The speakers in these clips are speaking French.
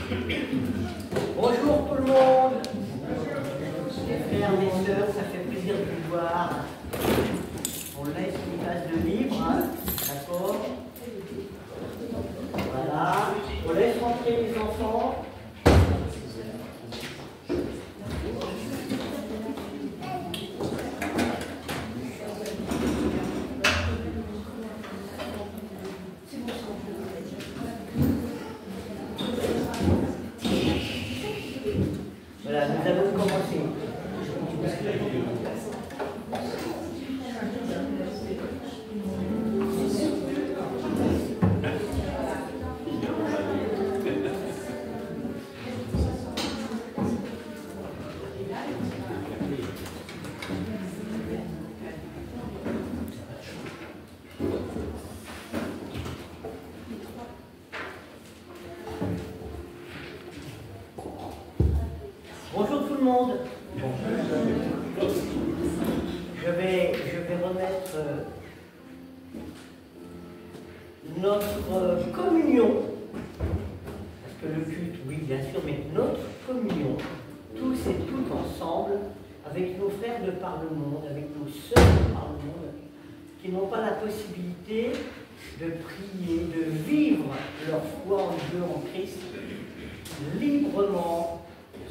Bonjour tout le monde. Les frères, les sœurs, ça fait plaisir de vous voir. On laisse une place de libre, hein, d'accord? Voilà. On laisse rentrer les enfants. Voilà, nous allons commencer. Bonjour tout le monde. Je vais remettre notre communion, parce que le culte, oui bien sûr, mais notre communion, tous et toutes ensemble, avec nos frères de par le monde, avec nos sœurs de par le monde, qui n'ont pas la possibilité de prier, de vivre leur foi en Dieu, en Christ, librement,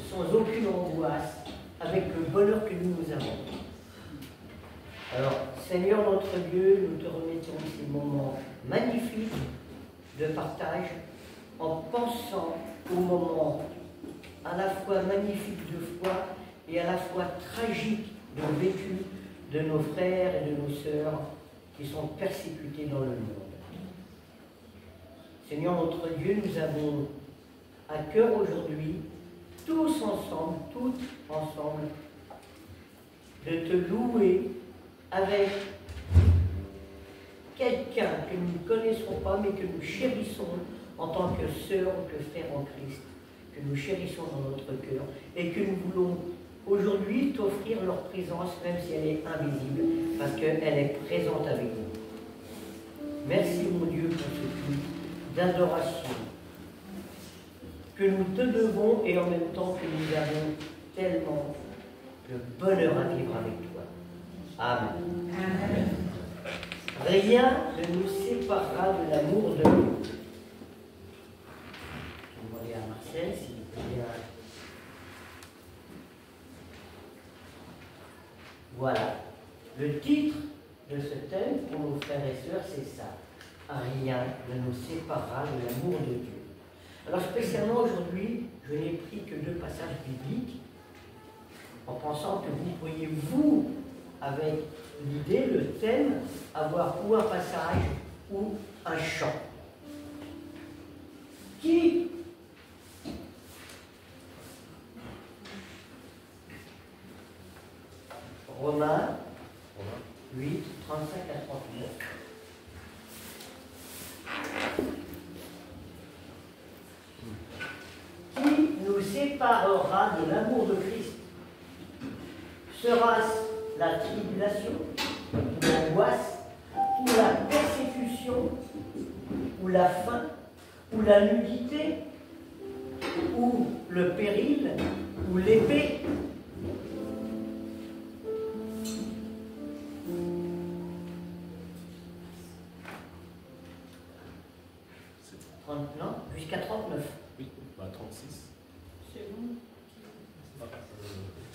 sans aucune angoisse, avec le bonheur que nous avons. Alors, Seigneur notre Dieu, nous te remettons ces moments magnifiques de partage en pensant aux moments à la fois magnifiques de foi et à la fois tragiques de vécu de nos frères et de nos sœurs qui sont persécutés dans le monde. Seigneur notre Dieu, nous avons à cœur aujourd'hui tous ensemble, toutes ensemble, de te louer avec quelqu'un que nous ne connaissons pas, mais que nous chérissons en tant que sœur ou que frère en Christ, que nous chérissons dans notre cœur, et que nous voulons aujourd'hui t'offrir leur présence, même si elle est invisible, parce qu'elle est présente avec nous. Merci mon Dieu pour ce culte d'adoration que nous te devons et en même temps que nous avons tellement de bonheur à vivre avec toi. Amen. Amen. Rien ne nous séparera de l'amour de Dieu. Je vais demander à Marcel s'il peut bien. Voilà. Le titre de ce thème pour nos frères et sœurs, c'est ça. Rien ne nous séparera de l'amour de Dieu. Alors spécialement aujourd'hui, je n'ai pris que 2 passages bibliques, en pensant que vous pourriez, vous, avec l'idée, le thème, avoir ou un passage ou un chant. Qui Romains 8, 35 à 39. Qui nous séparera de l'amour de Christ? Sera-ce la tribulation, ou l'angoisse, ou la persécution, ou la faim, ou la nudité, ou le péril, ou l'épée? Non, jusqu'à 39. Oui, bah 36. C'est bon.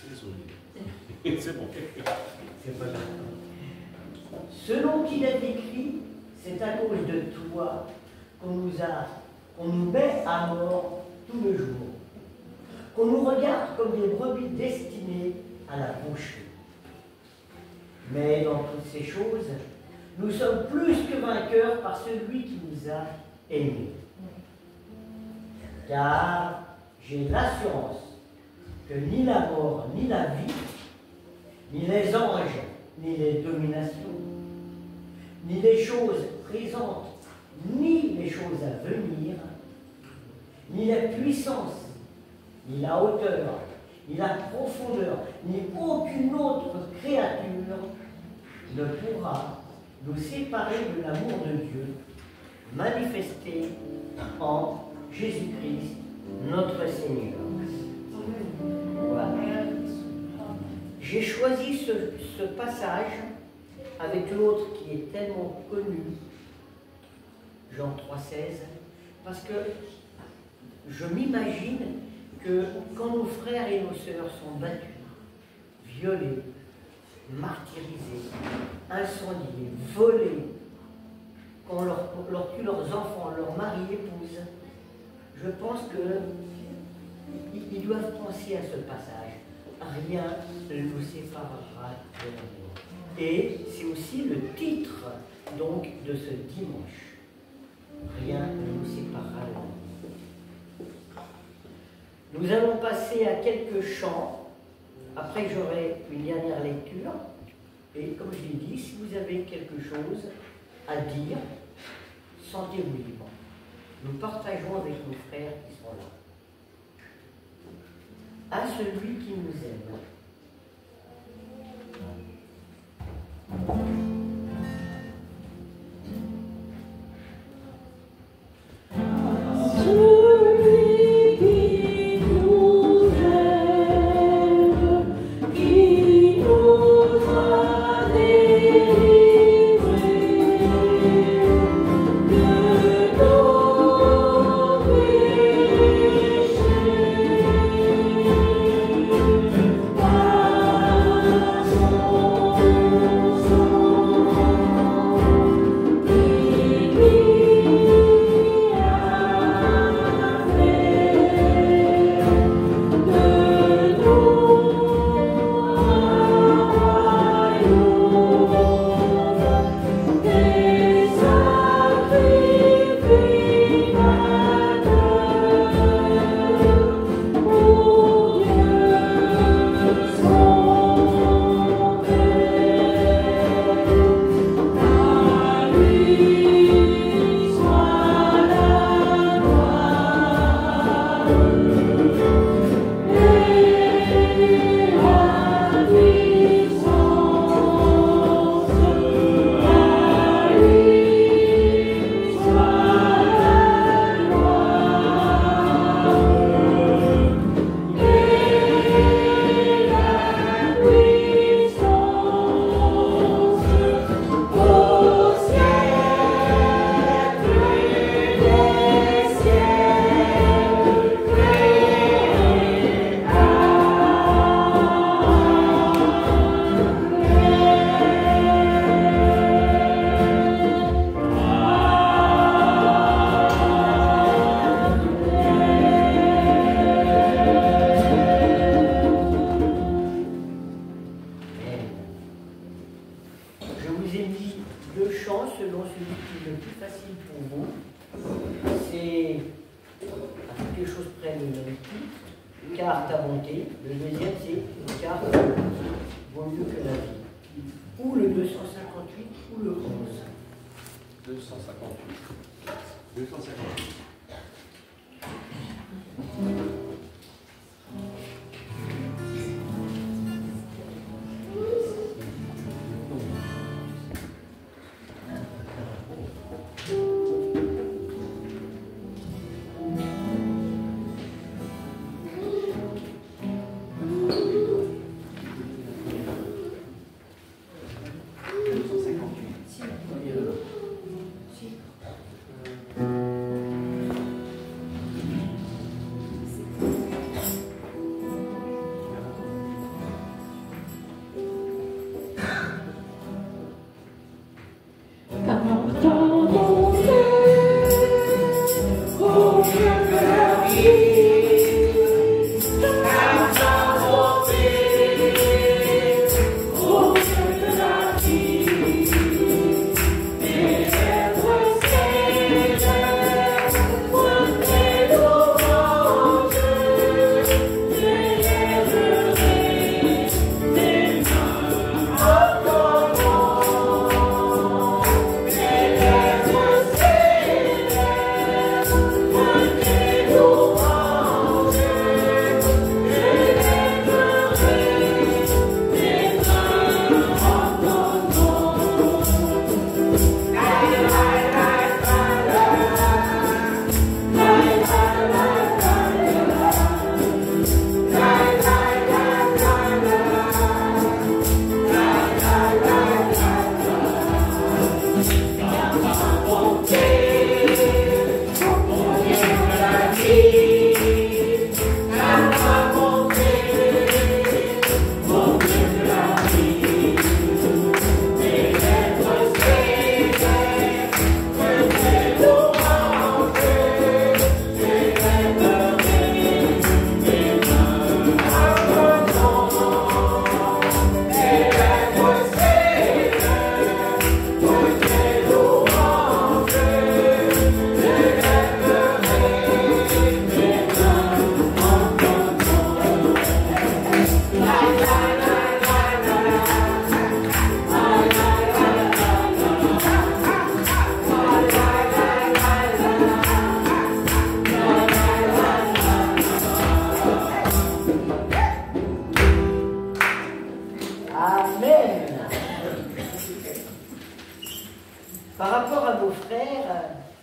Désolé. C'est bon. C'est pas grave. Selon qu'il est écrit, c'est à cause de toi qu'on nous met à mort tout le jour, qu'on nous regarde comme des brebis destinées à la boucherie. Mais dans toutes ces choses, nous sommes plus que vainqueurs par celui qui nous a aimés. Car j'ai l'assurance que ni la mort, ni la vie, ni les anges, ni les dominations, ni les choses présentes, ni les choses à venir, ni la puissance, ni la hauteur, ni la profondeur, ni aucune autre créature ne pourra nous séparer de l'amour de Dieu manifesté en Jésus-Christ, notre Seigneur. Voilà. J'ai choisi ce passage avec l'autre qui est tellement connu, Jean 3,16, parce que je m'imagine que quand nos frères et nos sœurs sont battus, violés, martyrisés, incendiés, volés, qu'on leur tue leurs enfants, leurs maris, épouses, je pense qu'ils doivent penser à ce passage. Rien ne nous séparera de l'amour. Et c'est aussi le titre donc de ce dimanche. Rien ne nous séparera de l'amour. Nous allons passer à quelques chants. Après, j'aurai une dernière lecture. Et comme je l'ai dit, si vous avez quelque chose à dire, sentez-vous libre. Nous partageons avec nos frères qui sont là. À celui qui nous aime.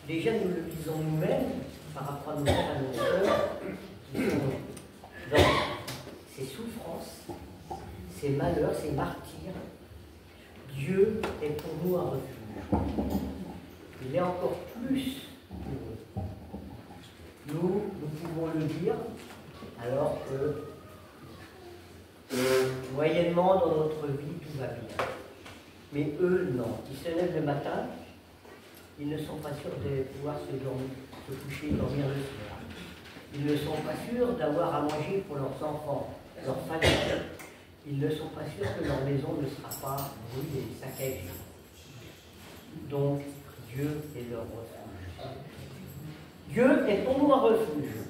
déjà nous le visons nous-mêmes par rapport à nos frères et nos sœurs qui sont dans ces souffrances, ces malheurs, ces martyrs. Dieu est pour nous un refuge. Il est encore plus pour eux. Nous pouvons le dire alors que moyennement dans notre vie tout va bien. Mais eux, non. Ils se lèvent le matin, ils ne sont pas sûrs de pouvoir se coucher et dormir le soir. Ils ne sont pas sûrs d'avoir à manger pour leurs enfants, leurs familles. Ils ne sont pas sûrs que leur maison ne sera pas brûlée, saccagée. Donc, Dieu est leur refuge. Dieu est pour nous un refuge.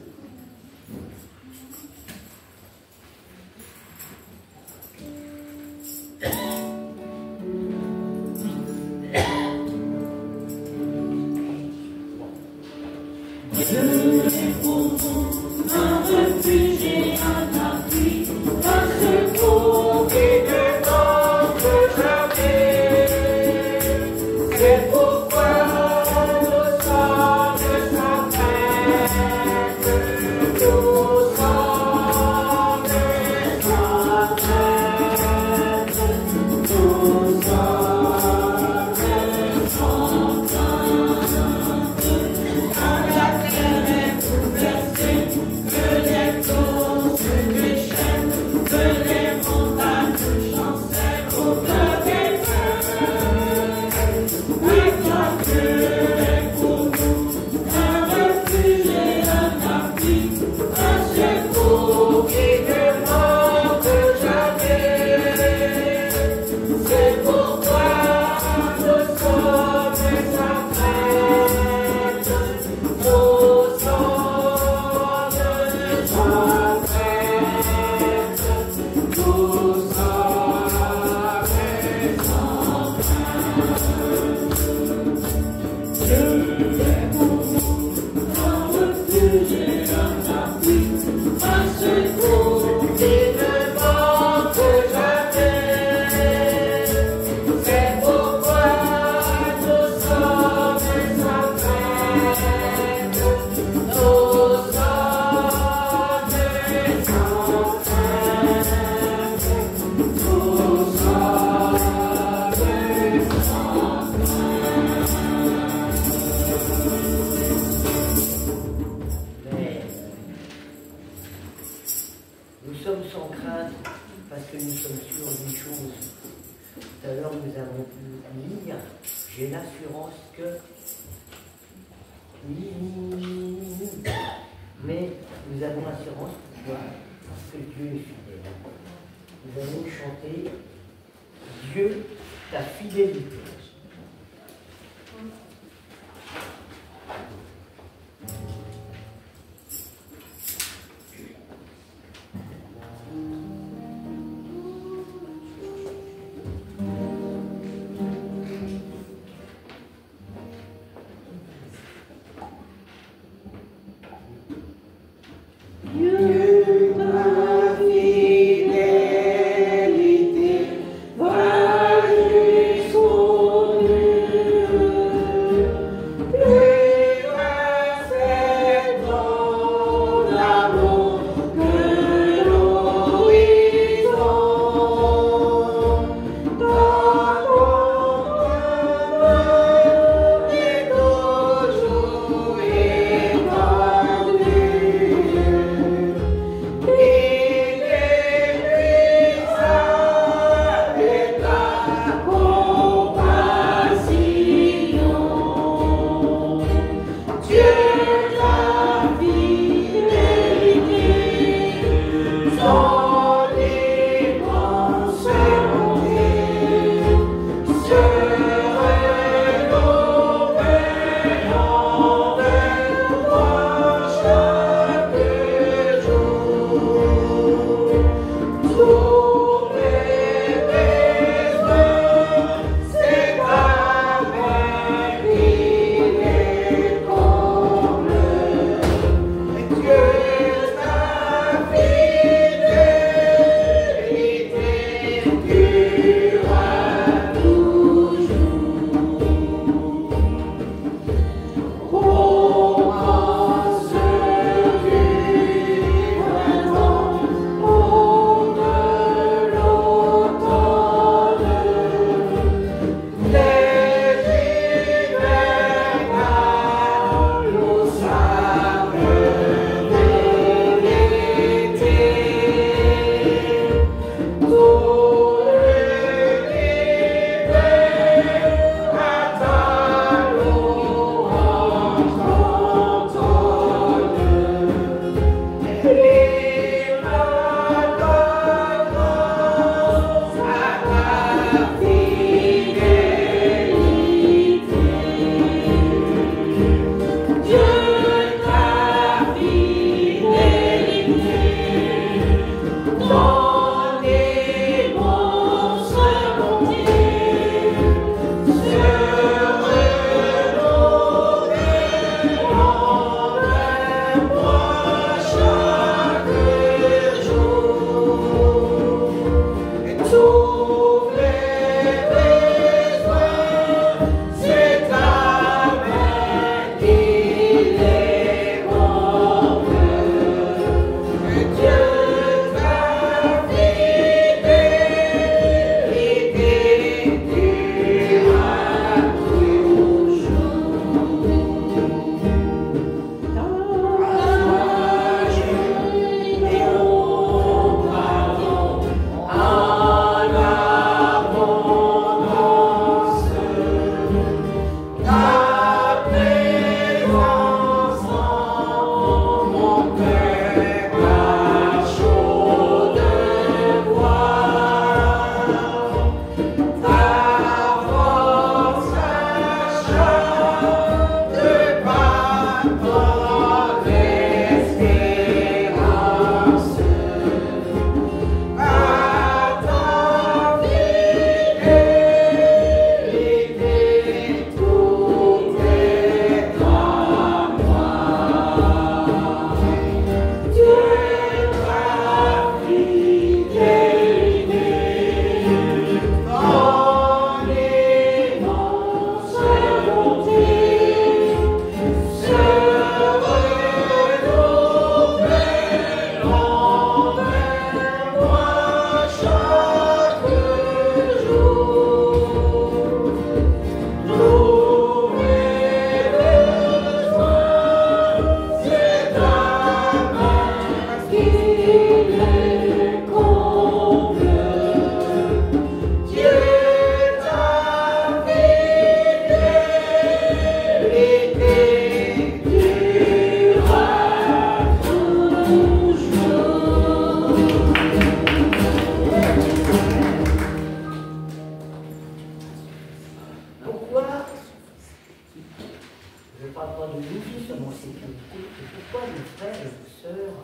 de nous qui sommes en sécurité. Et pourquoi nos frères et nos sœurs,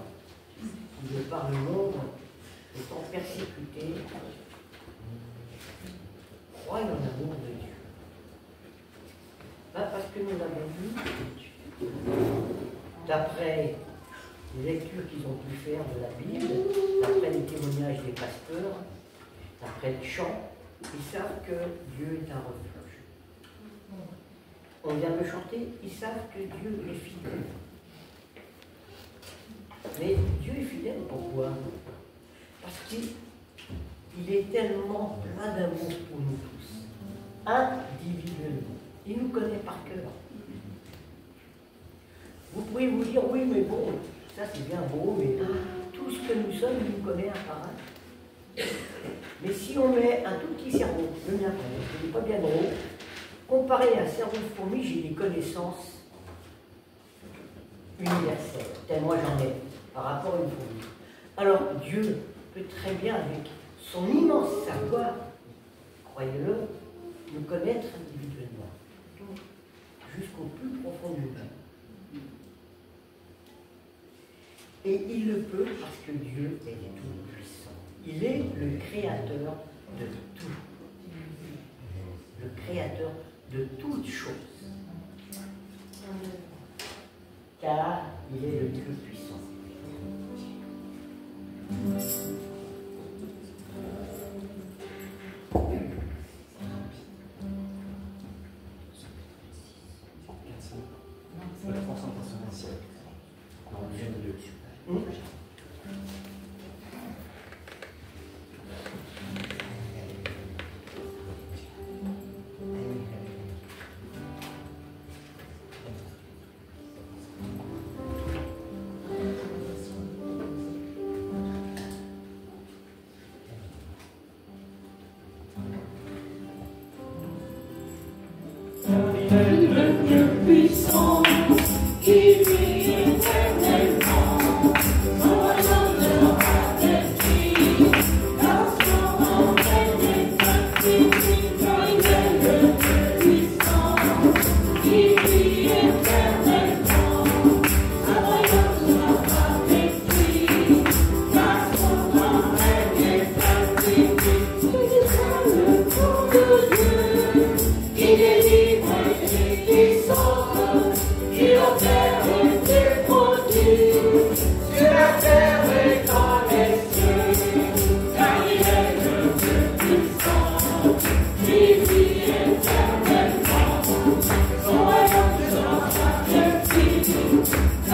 qui de par le monde, étant persécutés, croient en l'amour de Dieu? Ben, parce que nous l'avons vu, d'après les lectures qu'ils ont pu faire de la Bible, d'après les témoignages des pasteurs, d'après le chant, ils savent que Dieu est un refuge. On vient de chanter, ils savent que Dieu est fidèle. Mais Dieu est fidèle, pourquoi? Parce qu'il est tellement plein d'amour pour nous tous, individuellement. Il nous connaît par cœur. Vous pouvez vous dire, oui, mais bon, ça c'est bien beau, mais tout ce que nous sommes, il nous connaît un par un. Mais si on met un tout petit cerveau, le mien, il n'est pas bien gros, comparé à un cerveau de fourmi, j'ai des connaissances universelles, tellement j'en ai par rapport à une fourmi. Alors Dieu peut très bien, avec son immense savoir, croyez-le, nous connaître individuellement, jusqu'au plus profond de nous-mêmes. Et il le peut parce que Dieu est tout-puissant. Il est le créateur de tout. Le créateur de toutes choses. Car il est le plus puissant. Le plus puissant qui vit éternellement, son royaume sera détruit, car son nom est infini, car il est le plus puissant qui vit éternellement, son royaume sera détruit, car son nom est infini. C'est le nom de Dieu qui délivre. Qui opère et produit sur la terre et dans les cieux, car il est le plus puissant, qui vit éternellement. Son royaume sera détruit,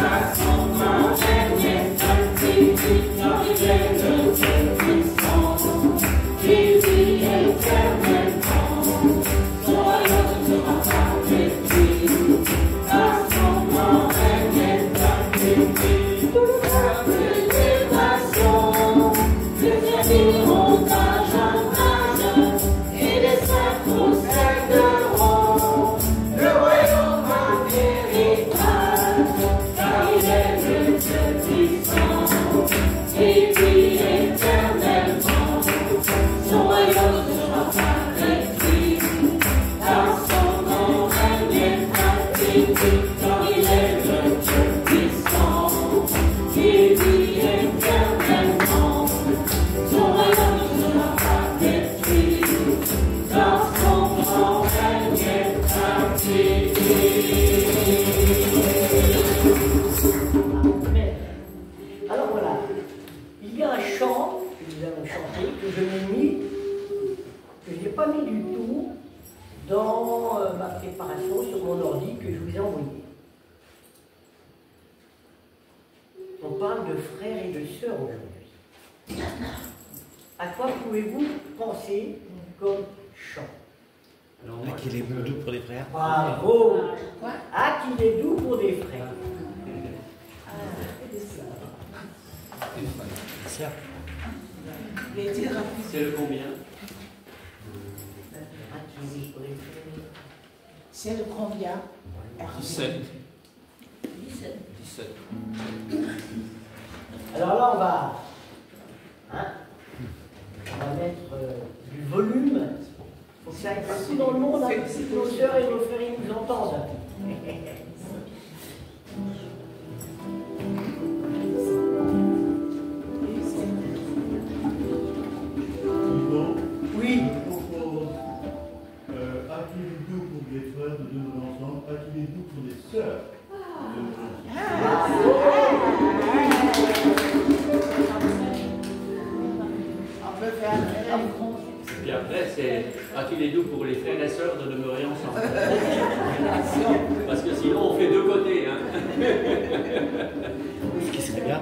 car son nom est infini, car il est le plus puissant, qui vit éternellement. Son royaume sera détruit. Alors voilà, il y a un chant que nous allons chanter, que je n'ai mis, que je n'ai pas mis du tout dans ma préparation sur mon ordi que je vous ai envoyé. On parle de frères et de sœurs aujourd'hui. À quoi pouvez-vous penser comme chant? Qu'il est doux pour les frères. Bravo! Ah, qu'il est doux pour des frères. C'est le combien? C'est le combien? 17. 17. Alors là, on va mettre du volume. Il faut que ça aille partout dans le monde, hein, que nos sœurs et nos frères ils nous entendent. qu'il est doux pour les frères et sœurs de demeurer ensemble. Parce que sinon, on fait deux côtés. Hein. Ce qui serait bien.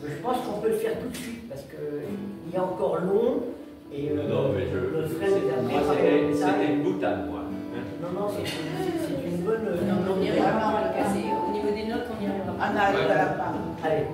Je pense qu'on peut le faire tout de suite parce qu'il est encore long. Et non, mais le frère nous a moi, préparé c'était une boutade, moi. Non, non, c'est une bonne. Non, on y arrivera, on va le casser. Au niveau des notes, on y arrivera. On arrive à la fin. Allez.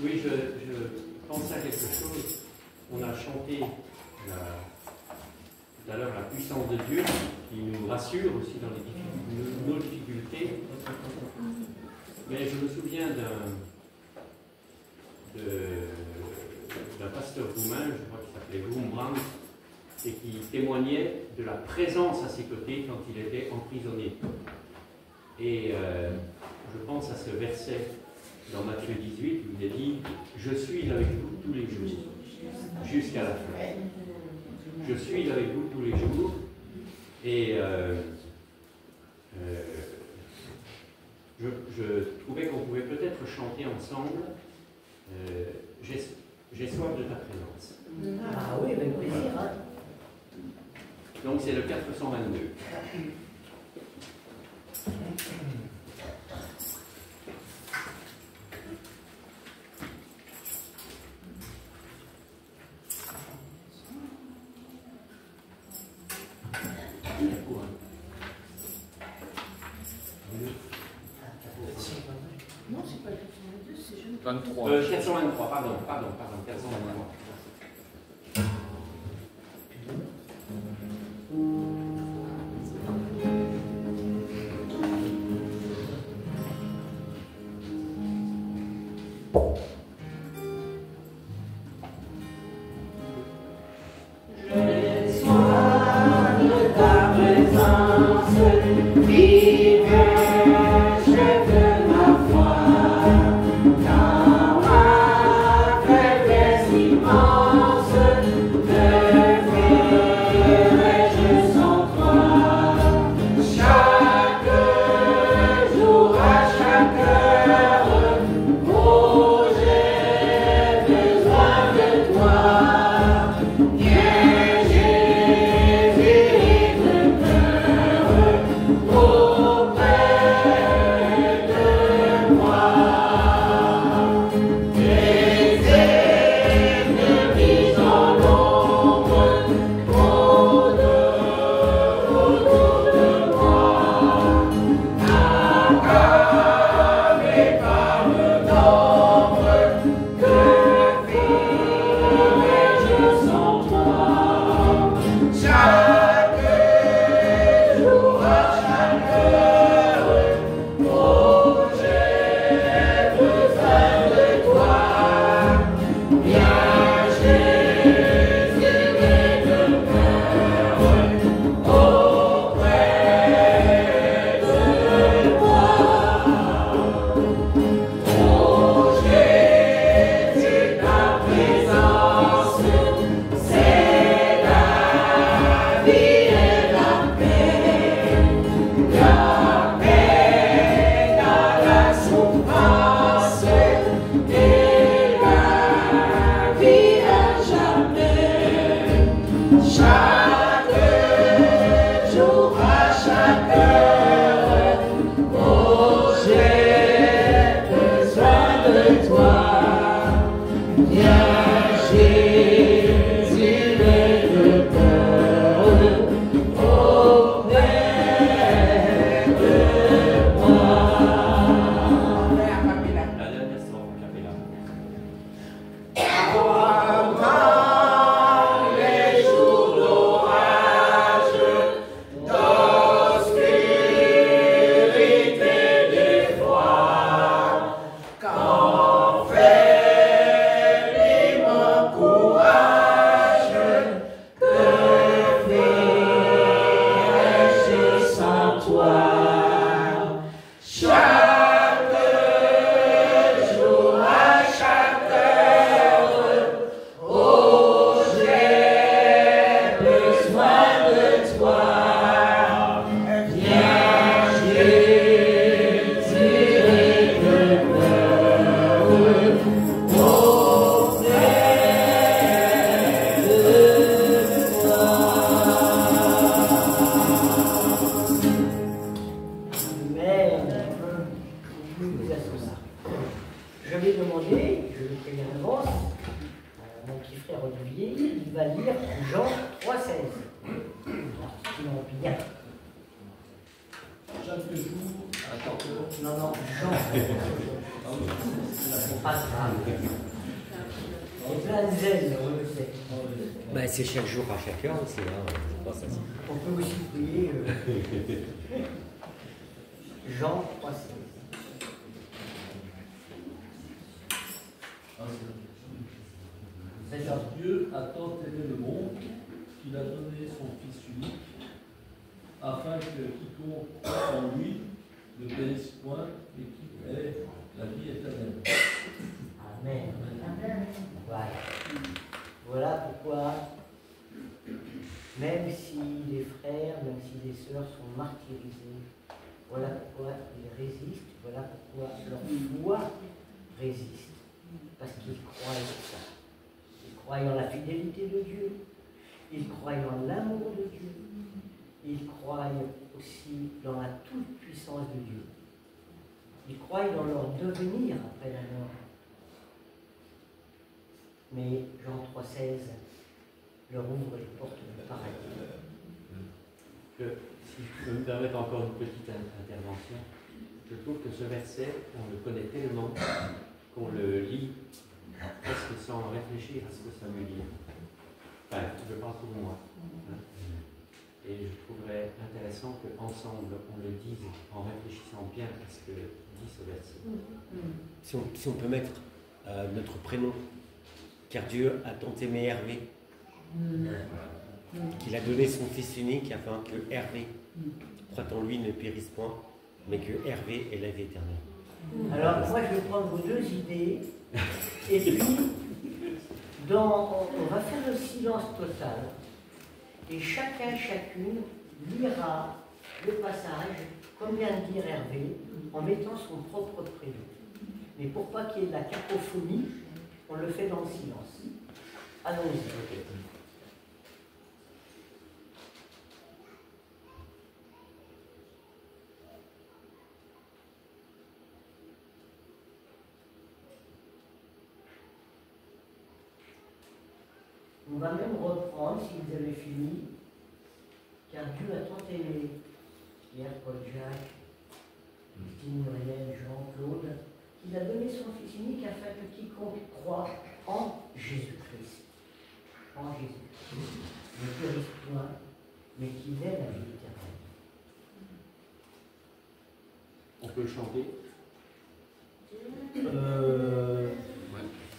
Oui, je pense à quelque chose. On a chanté tout à l'heure la puissance de Dieu qui nous rassure aussi dans nos difficultés. Mais je me souviens d'un pasteur roumain, je crois qu'il s'appelait Gumbrand, et qui témoignait de la présence à ses côtés quand il était emprisonné. Et je pense à ce verset dans Matthieu 18 où il est dit « Je suis avec vous tous les jours, jusqu'à la fin. » Je suis avec vous tous les jours. Et je trouvais qu'on pouvait peut-être chanter ensemble J'ai soif de ta présence. Ah oui, avec plaisir. Hein. Donc c'est le 422. Non, c'est pas le 422, c'est jeune. 423, pardon, 423. Yeah. maintenant bien. Chaque jour, à 14h. Non, non, Jean. C'est pas grave. C'est plein de zèle, on le sait. Ben, c'est chaque jour à chaque heure aussi. Hein. On peut aussi prier Jean 3,16. Car Dieu a tant aimé le monde qu'il a donné son Fils unique, afin que quiconque croit en lui ne périsse point et qu'il ait la vie éternelle. Amen. Voilà. Voilà pourquoi, même si les frères, même si les sœurs sont martyrisés, voilà pourquoi ils résistent, voilà pourquoi leur foi résiste. Parce qu'ils croient en ça. Ils croient en la fidélité de Dieu, ils croient en l'amour de Dieu, ils croient aussi dans la toute-puissance de Dieu. Ils croient dans leur devenir après la mort. Mais Jean 3,16 leur ouvre les portes du paradis. Si je peux me permettre encore une petite intervention, je trouve que ce verset, on le connaît tellement qu'on le lit presque sans réfléchir à ce que ça veut dire. Enfin, je parle pour moi. Et je trouverais intéressant qu'ensemble on le dise en réfléchissant bien à ce que dit ce verset. Si on peut mettre notre prénom, car Dieu a tant aimé Hervé, qu'il a donné son Fils unique afin que Hervé, croit en lui, ne périsse point, mais que Hervé ait la vie éternelle. Alors moi je vais prendre vos deux idées et puis on va faire le silence total et chacune lira le passage comme vient de dire Hervé en mettant son propre prénom. Mais pour pas qu'il y ait de la cacophonie, on le fait dans le silence. Allons-y. On va même reprendre, si vous avez fini, car Dieu a tant aimé Pierre, Paul, Jacques, Christine, Muriel, Jean-Claude, qu'il a donné son Fils unique afin que quiconque croit en Jésus-Christ, ne périsse point, mais qu'il ait la vie éternelle. On peut le chanter.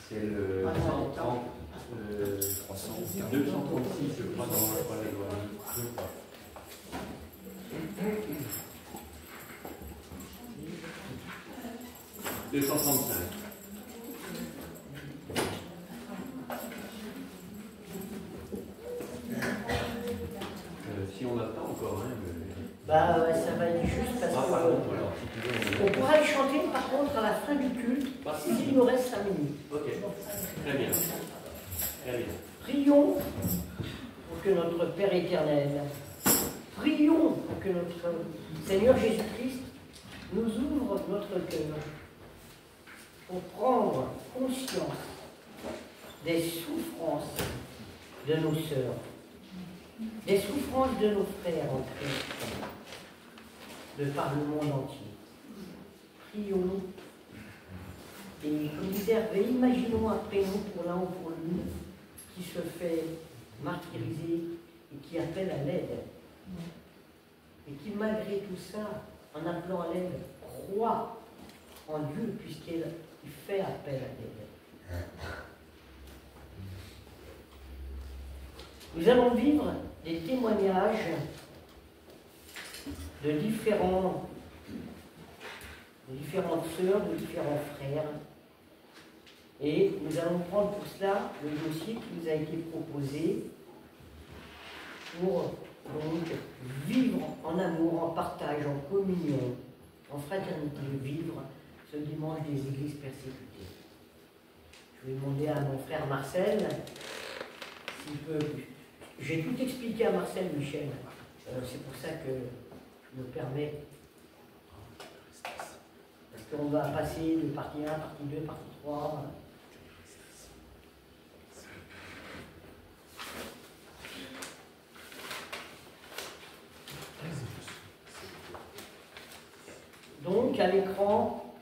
C'est le 236, je crois, dans la loi. 235. Si on attend encore, hein. Ça va être juste parce que on pourra le chanter par contre à la fin du culte, s'il nous reste 5 minutes. Ok, très bien. Très bien. Prions pour que notre Père éternel, prions pour que notre Seigneur Jésus-Christ nous ouvre notre cœur pour prendre conscience des souffrances de nos sœurs, des souffrances de nos frères en Christ, de par le monde entier. Prions et comme disait Hervé, imaginons après nous pour l'un ou pour l'une qui se fait martyriser et qui appelle à l'aide. Et qui malgré tout ça, en appelant à l'aide, croit en Dieu puisqu'il fait appel à l'aide. Nous allons vivre des témoignages de différentes sœurs, de différents frères. Et nous allons prendre pour cela le dossier qui nous a été proposé pour donc vivre en amour, en partage, en communion, en fraternité, vivre ce dimanche des églises persécutées. Je vais demander à mon frère Marcel s'il peut. J'ai tout expliqué à Marcel, Michel. C'est pour ça que je me permets. Parce qu'on va passer de partie 1, partie 2, partie 3. Donc à l'écran,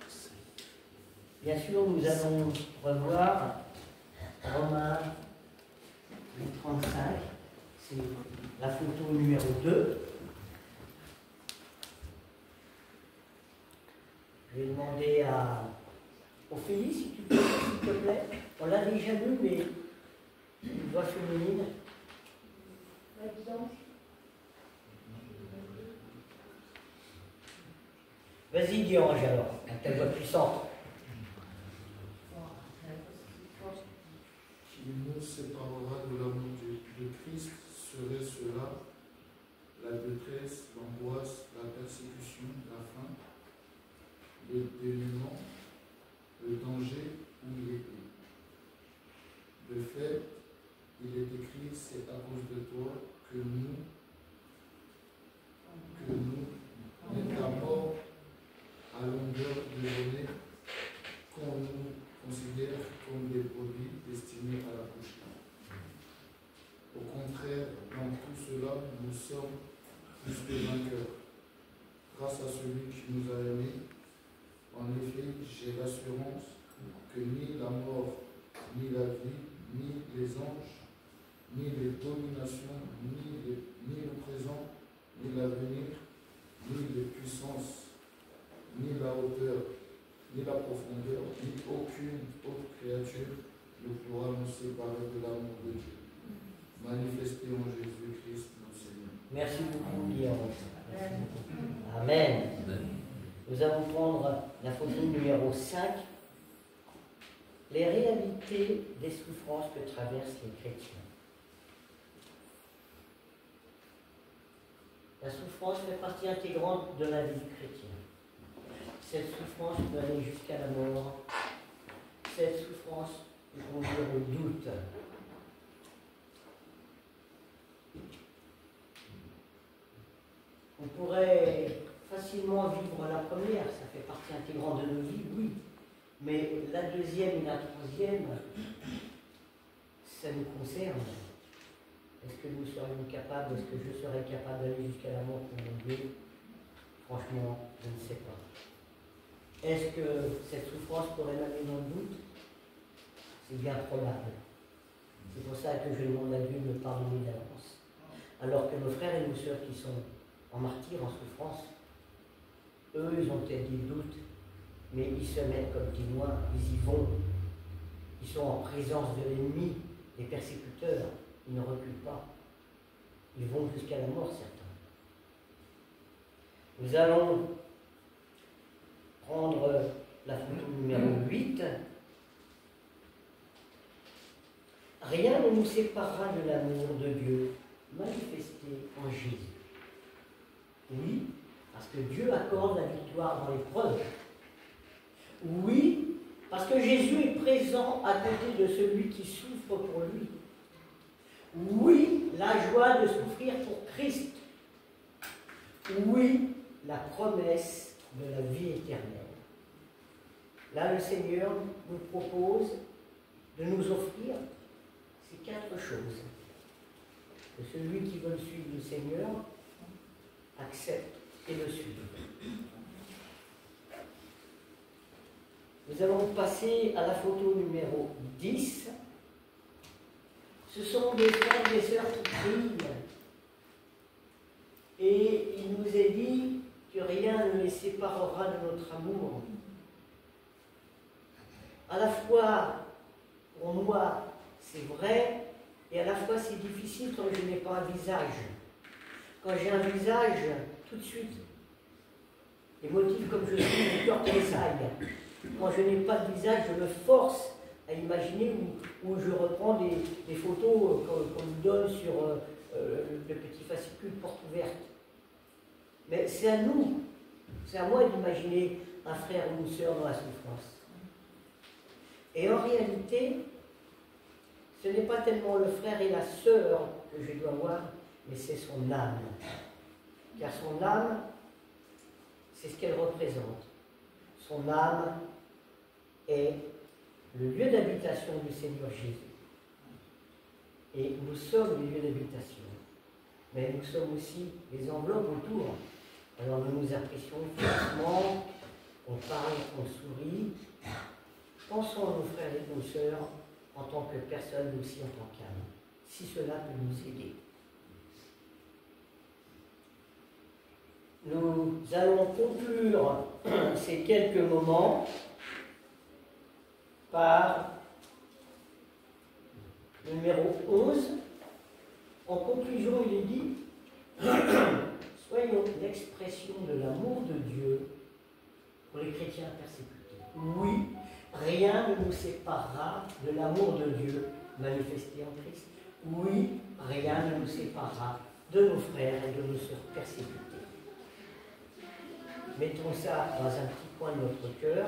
bien sûr, nous allons revoir Romains 35, c'est la photo numéro 2. Je vais demander à Ophélie, si tu peux, s'il te plaît. On l'a déjà vu, mais une voix féminine. Vas-y, Diange, alors, avec ta voix puissante. Qui nous séparera de l'amour de Christ serait cela, la détresse, l'angoisse, la persécution, la faim, le dénuement, le danger ou l'épée. De fait, il est écrit, c'est à cause de toi que nous n'est la mort à longueur de journée, qu'on nous considère comme des produits destinés à la couche. Au contraire, dans tout cela, nous sommes plus que vainqueurs, grâce à celui qui nous a aimés. En effet, j'ai l'assurance que ni la mort, ni la vie, ni les anges, ni les dominations, ni le présent, ni l'avenir, ni les puissances, ni la hauteur, ni la profondeur, ni aucune autre créature ne pourra nous séparer de l'amour de Dieu, manifesté en Jésus-Christ, notre Seigneur. Merci beaucoup, Guillaume. Amen. Nous allons prendre la photo numéro 5. Les réalités des souffrances que traversent les chrétiens. La souffrance fait partie intégrante de la vie du chrétien. Cette souffrance peut aller jusqu'à la mort. Cette souffrance peut conduire au doute. On pourrait facilement vivre la première, ça fait partie intégrante de nos vies, oui. Mais la deuxième et la troisième, ça nous concerne. Est-ce que nous serions capables, est-ce que je serais capable d'aller jusqu'à la mort pour mon Dieu? Franchement, je ne sais pas. Est-ce que cette souffrance pourrait m'amener dans le doute? C'est bien probable. C'est pour ça que je demande à Dieu de me pardonner d'avance. Alors que nos frères et nos sœurs qui sont en martyrs, en souffrance, eux, ils ont peut-être des doutes, mais ils se mettent comme témoins, ils y vont. Ils sont en présence de l'ennemi, des persécuteurs, ils ne reculent pas. Ils vont jusqu'à la mort, certains. Nous allons prendre la photo numéro 8. Rien ne nous séparera de l'amour de Dieu manifesté en Jésus. Oui, parce que Dieu accorde la victoire dans l'épreuve. Oui, parce que Jésus est présent à côté de celui qui souffre pour lui. Oui, la joie de souffrir pour Christ. Oui, la promesse de la vie éternelle. Là, le Seigneur nous propose de nous offrir ces 4 choses. Que celui qui veut suivre le Seigneur accepte et le suive. Nous allons passer à la photo numéro 10. Ce sont des frères et sœurs qui crient. Et il nous est dit que rien ne les séparera de notre amour. À la fois, pour moi, c'est vrai, et à la fois c'est difficile quand je n'ai pas un visage. Quand j'ai un visage, tout de suite, émotif comme je suis, mon cœur tressaille. Quand je n'ai pas de visage, je me force à imaginer où je reprends des photos qu'on nous donne sur le petit fascicule porte ouverte. Mais c'est à nous, c'est à moi d'imaginer un frère ou une sœur dans la souffrance. Et en réalité, ce n'est pas tellement le frère et la sœur que je dois voir, mais c'est son âme. Car son âme, c'est ce qu'elle représente. Son âme est le lieu d'habitation du Seigneur Jésus. Et nous sommes le lieu d'habitation. Mais nous sommes aussi les enveloppes autour. Alors nous nous apprécions physiquement, on parle, on sourit. Pensons à nos frères et nos sœurs en tant que personnes, mais aussi en tant qu'âmes, si cela peut nous aider. Nous allons conclure ces quelques moments par le numéro 11. En conclusion, il est dit « Soyons l'expression de l'amour de Dieu pour les chrétiens persécutés. » Oui, rien ne nous séparera de l'amour de Dieu manifesté en Christ. Oui, rien ne nous séparera de nos frères et de nos sœurs persécutés. Mettons ça dans un petit coin de notre cœur.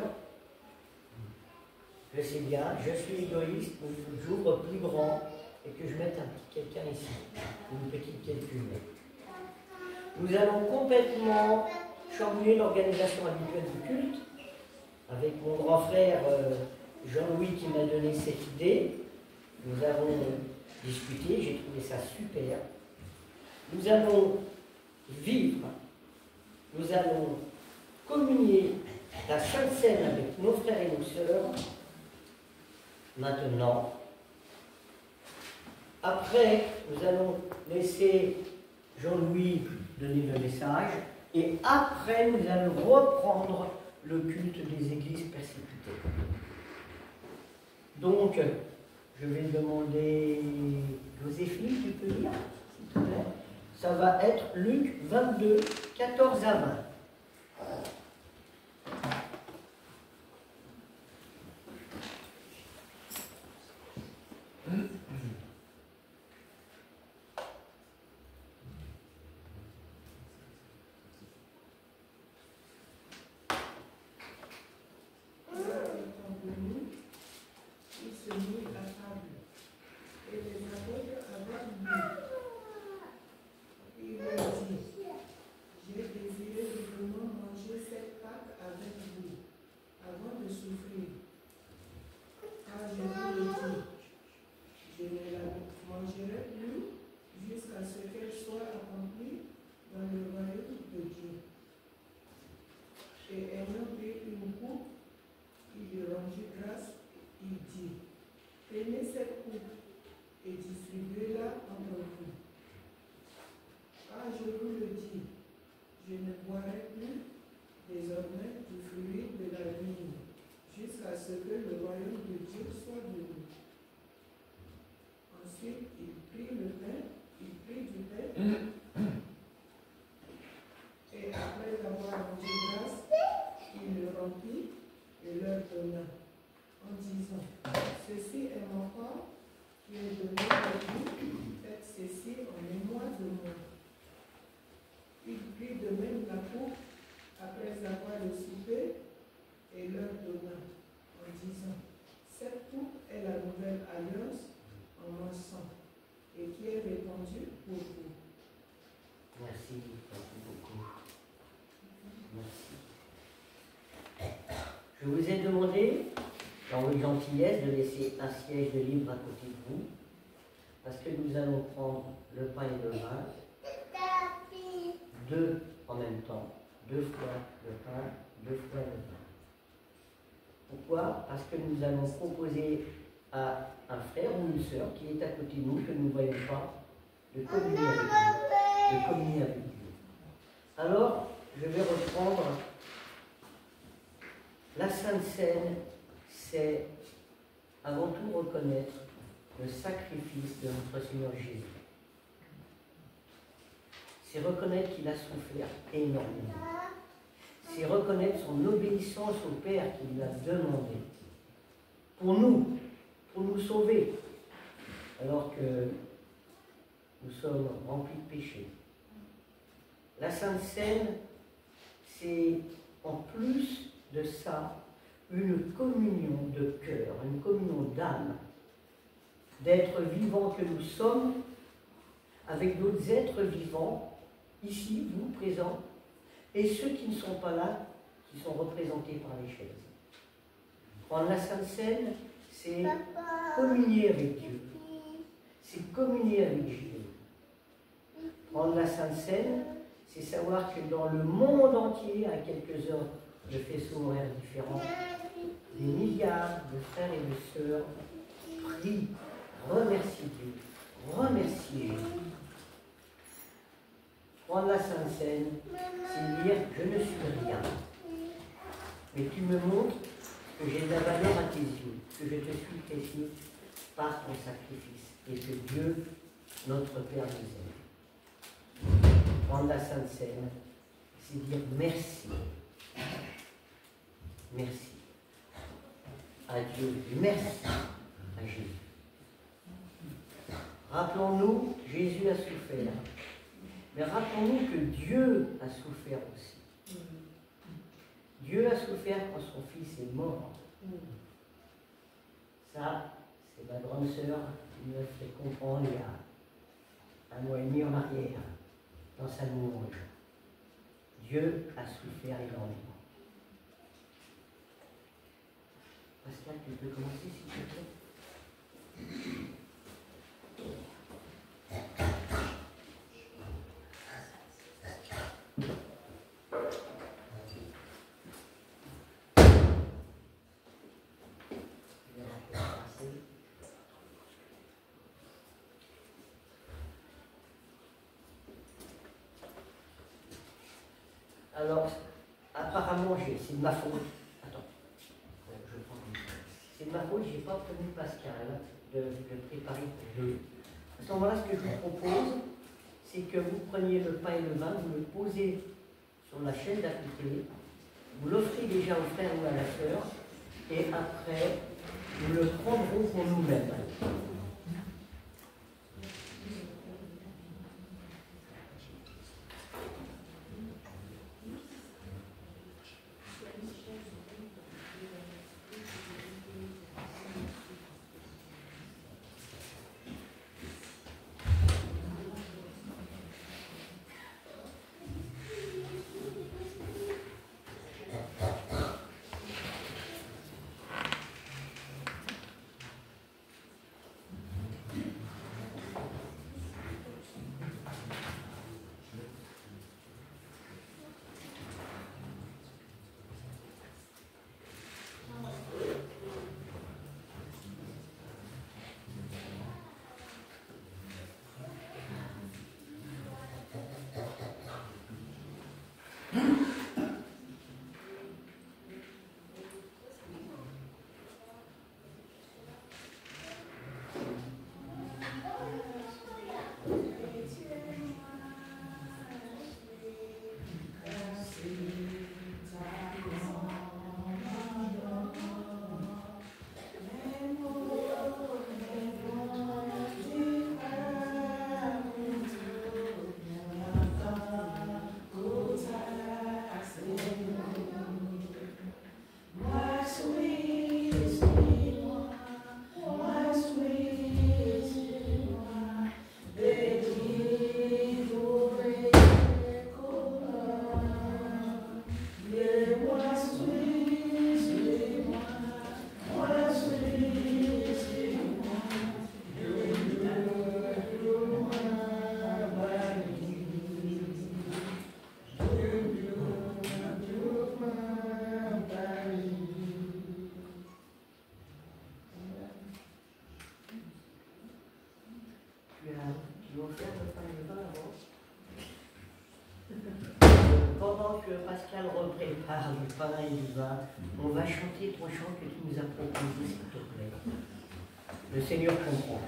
Je sais bien, je suis égoïste, mais il faut que j'ouvre plus grand et que je mette un petit quelqu'un ici, une petite quelqu'une. Nous allons complètement chambouler l'organisation habituelle du culte avec mon grand frère Jean-Louis qui m'a donné cette idée. Nous avons discuté, j'ai trouvé ça super. Nous allons vivre, nous allons communier la Sainte Seine avec nos frères et nos sœurs maintenant. Après, nous allons laisser Jean-Louis donner le message et après, nous allons reprendre le culte des églises persécutées. Donc, je vais demander Joséphine, tu peux lire, s'il te plaît. Ça va être Luc 22, 14 à 20. Je vous ai demandé, dans votre gentillesse, de laisser un siège de libre à côté de vous, parce que nous allons prendre le pain et le vin, deux en même temps, 2 fois le pain, 2 fois le vin. Pourquoi? Parce que nous allons proposer à un frère ou une sœur qui est à côté de nous, que nous ne voyons pas, de communier avec Dieu. De communier avec Dieu. Alors, je vais reprendre. La Sainte Seine, c'est avant tout reconnaître le sacrifice de notre Seigneur Jésus. C'est reconnaître qu'il a souffert énormément. C'est reconnaître son obéissance au Père qu'il lui a demandé. Pour nous sauver, alors que nous sommes remplis de péchés. La Sainte Seine, c'est en plus de ça, une communion de cœur, une communion d'âme, d'êtres vivants que nous sommes, avec d'autres êtres vivants, ici, vous, présents, et ceux qui ne sont pas là, qui sont représentés par les chaises. Prendre la Sainte Seine, c'est communier avec Dieu, c'est communier avec Jésus. Prendre la Sainte Seine, c'est savoir que dans le monde entier, à quelques heures de faisceaux horaires différents, des milliards de frères et de sœurs prient, remercient Dieu, remerciez Jésus. Prendre la Sainte Seine, c'est dire je ne suis rien, mais tu me montres que j'ai de la valeur à tes yeux, que je te suis précieux par ton sacrifice et que Dieu, notre Père, nous aime. Prendre la Sainte Seine, c'est dire merci. Merci à Dieu, merci à Jésus. Rappelons-nous, Jésus a souffert, mais rappelons-nous que Dieu a souffert aussi. Dieu a souffert quand son fils est mort. Ça, c'est ma grande sœur qui me fait comprendre il y a 1 mois et demi en arrière, dans sa louange. Dieu a souffert énormément. Pascal, tu peux commencer s'il te plaît? Alors, apparemment, c'est de ma faute. Attends, je prends une chose. C'est de ma faute, je n'ai pas obtenu Pascal de préparer pour deux. À ce moment-là, ce que je vous propose, c'est que vous preniez le pain et le vin, vous le posez sur la chaîne d'à côté, vous l'offrez déjà au frère ou à la sœur, et après, nous le prendrons pour nous-mêmes. Pendant que Pascal reprépare le pain et le vin, on va chanter ton chant que tu nous as proposé, s'il te plaît. Le Seigneur comprend.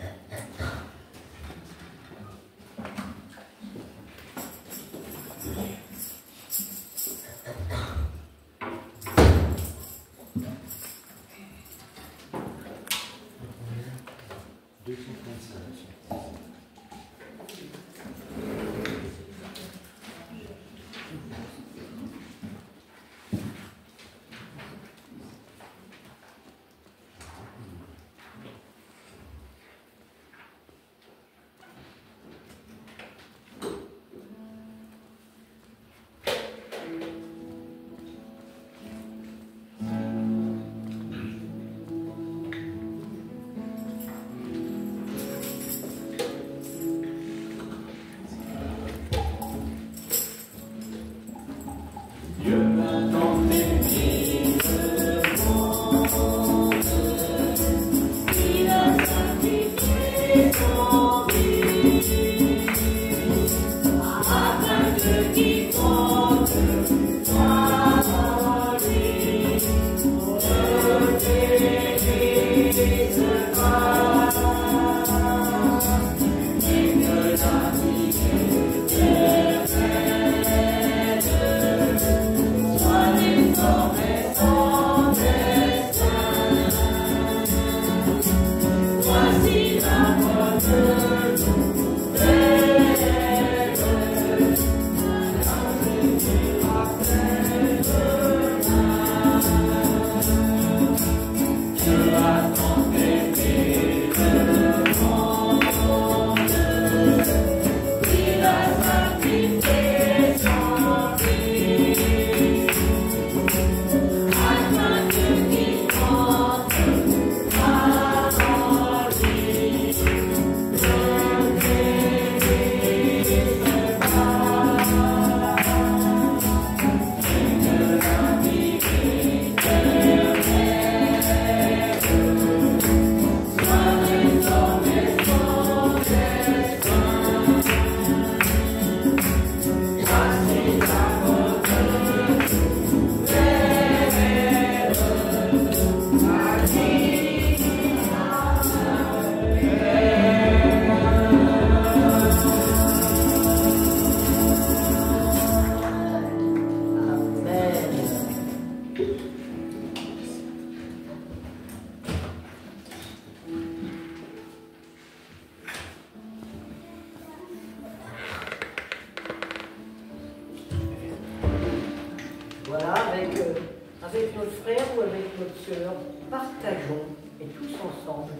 Voilà, avec notre frère ou avec notre sœur, partageons, et tous ensemble,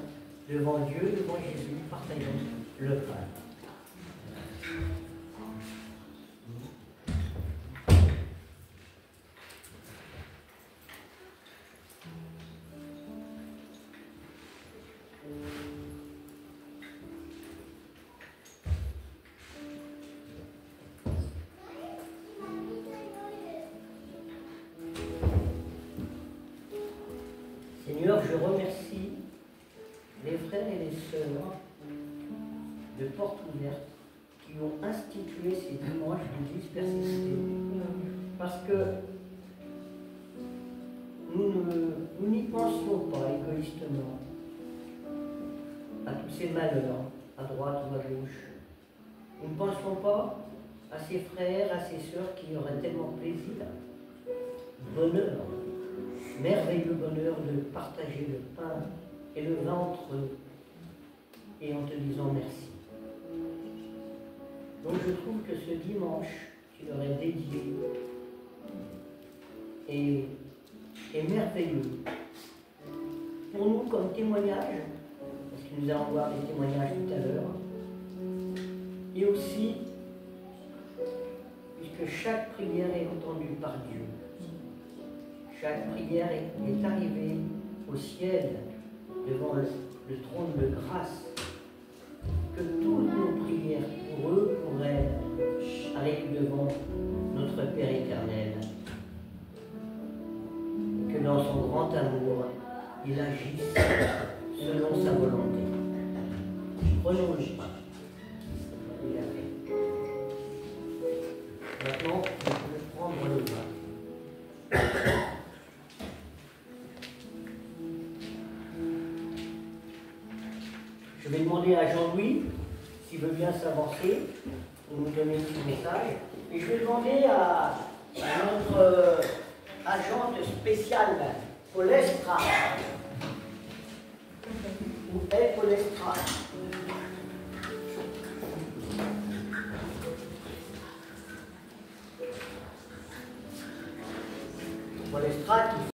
devant Dieu, devant Jésus, partageons le pain. Seigneur, je remercie les frères et les sœurs de Porte Ouverte qui ont institué ces dimanches de dispersité, parce que nous n'y pensions pas égoïstement à tous ces malheurs, à droite ou à gauche. Nous ne pensions pas à ces frères, à ces sœurs qui auraient tellement plaisir, bonheur, merveilleux bonheur de partager le pain et le vin entre eux, et en te disant merci. Donc je trouve que ce dimanche, tu leur es dédié, est merveilleux. Pour nous, comme témoignage, parce que nous allons voir des témoignages tout à l'heure, et aussi, puisque chaque prière est entendue par Dieu. Chaque prière est arrivée au ciel, devant le trône de grâce, que toutes nos prières pour eux, pour elles, arrivent devant notre Père éternel. Et que dans son grand amour, il agisse selon sa volonté. Prenons le pain. Il a fait. Maintenant, je peux prendre le vin. Je vais demander à Jean-Louis s'il veut bien s'avancer pour nous donner un petit message. Et je vais demander à notre agente spéciale, Paul Estra, ou elle, Paul Estra,